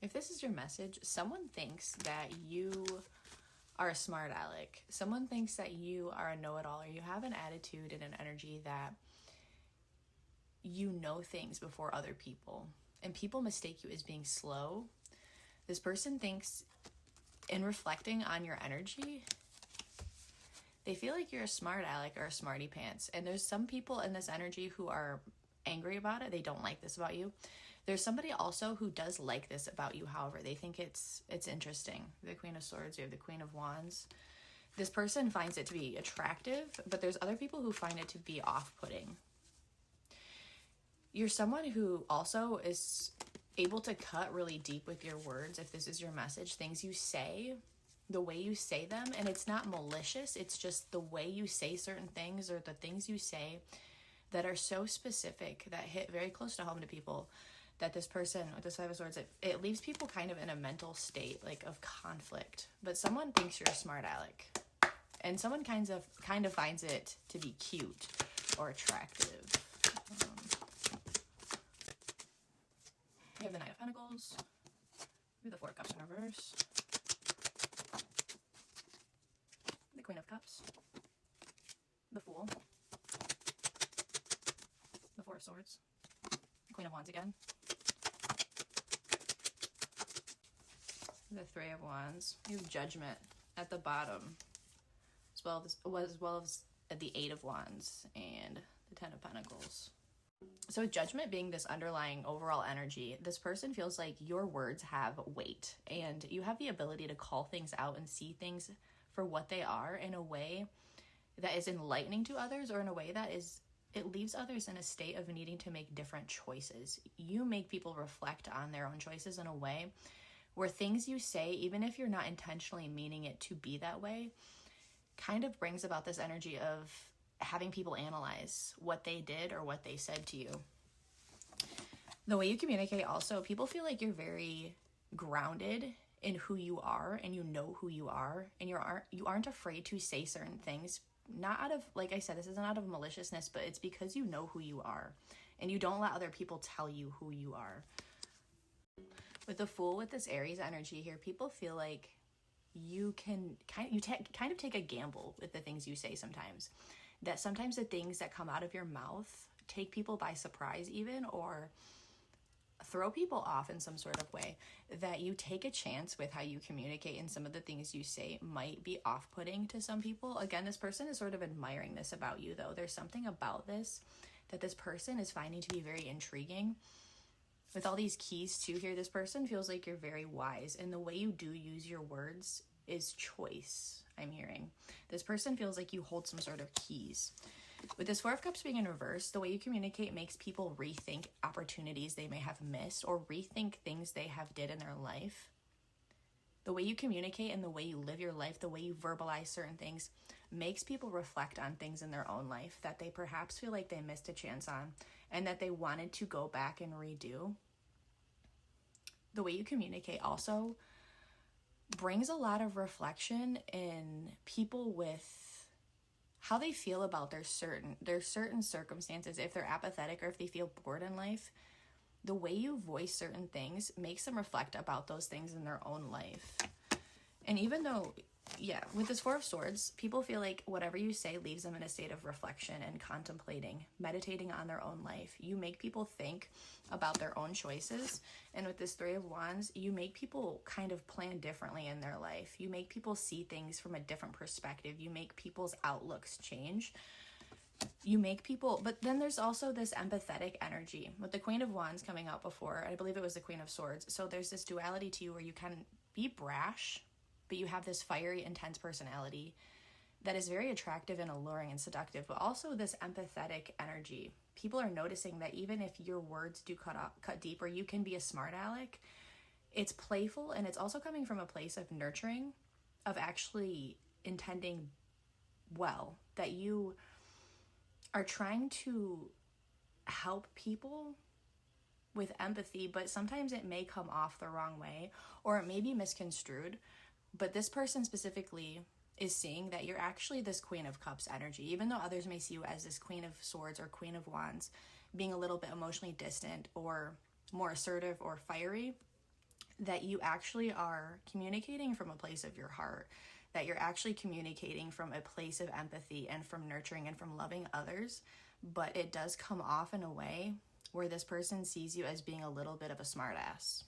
If this is your message, someone thinks that you are a smart aleck. Someone thinks that you are a know-it-all, or you have an attitude and an energy that you know things before other people. And people mistake you as being slow. This person thinks, in reflecting on your energy, they feel like you're a smart aleck or a smarty pants. And there's some people in this energy who are angry about it. They don't like this about you. There's somebody also who does like this about you. However, they think it's interesting. The Queen of Swords, you have the Queen of Wands. This person finds it to be attractive, but there's other people who find it to be off-putting. You're someone who also is able to cut really deep with your words. If this is your message, things you say, the way you say them, and it's not malicious. It's just the way you say certain things, or the things you say that are so specific that hit very close to home to people, that this person with this Five of Swords, it leaves people kind of in a mental state like of conflict. But someone thinks you're a smart aleck, and someone kind of finds it to be cute or attractive. We have the Knight of Pentacles, we have the Four of Cups in reverse, the Queen of Cups, the Fool, the Four of Swords, the Queen of Wands again, the Three of Wands. You have Judgment at the bottom, as well as the Eight of Wands and the Ten of Pentacles. So with Judgment being this underlying overall energy, this person feels like your words have weight, and you have the ability to call things out and see things for what they are in a way that is enlightening to others, or in a way that it leaves others in a state of needing to make different choices. You make people reflect on their own choices in a way where things you say, even if you're not intentionally meaning it to be that way, kind of brings about this energy of having people analyze what they did or what they said to you. The way you communicate also, people feel like you're very grounded in who you are, and you know who you are, and you aren't afraid to say certain things, not out of, like I said, this isn't out of maliciousness, but it's because you know who you are, and you don't let other people tell you who you are. With the Fool, with this Aries energy here, people feel like you can kind of take a gamble with the things you say sometimes. That sometimes the things that come out of your mouth take people by surprise even, or throw people off in some sort of way. That you take a chance with how you communicate, and some of the things you say might be off-putting to some people. Again, this person is sort of admiring this about you, though. There's something about this that this person is finding to be very intriguing. With all these keys too here, this person feels like you're very wise, and the way you do use your words is choice, I'm hearing. This person feels like you hold some sort of keys. With this Four of Cups being in reverse, the way you communicate makes people rethink opportunities they may have missed, or rethink things they have did in their life. The way you communicate and the way you live your life, the way you verbalize certain things, makes people reflect on things in their own life that they perhaps feel like they missed a chance on, and that they wanted to go back and redo. The way you communicate also brings a lot of reflection in people with how they feel about their certain circumstances. If they're apathetic, or if they feel bored in life, the way you voice certain things makes them reflect about those things in their own life. And even though, with this Four of Swords, people feel like whatever you say leaves them in a state of reflection and contemplating, meditating on their own life. You make people think about their own choices. And with this Three of Wands, you make people kind of plan differently in their life. You make people see things from a different perspective. You make people's outlooks change. You make people, but then there's also this empathetic energy with the Queen of Wands coming out before. I believe it was the Queen of Swords. So there's this duality to you where you can be brash, but you have this fiery, intense personality that is very attractive and alluring and seductive, but also this empathetic energy. People are noticing that even if your words do cut deeper, you can be a smart aleck. It's playful, and it's also coming from a place of nurturing, of actually intending well, that you are trying to help people with empathy, but sometimes it may come off the wrong way, or it may be misconstrued. But this person specifically is seeing that you're actually this Queen of Cups energy, even though others may see you as this Queen of Swords or Queen of Wands, being a little bit emotionally distant or more assertive or fiery. that you actually are communicating from a place of your heart, that you're actually communicating from a place of empathy and from nurturing and from loving others, but it does come off in a way where this person sees you as being a little bit of a smartass.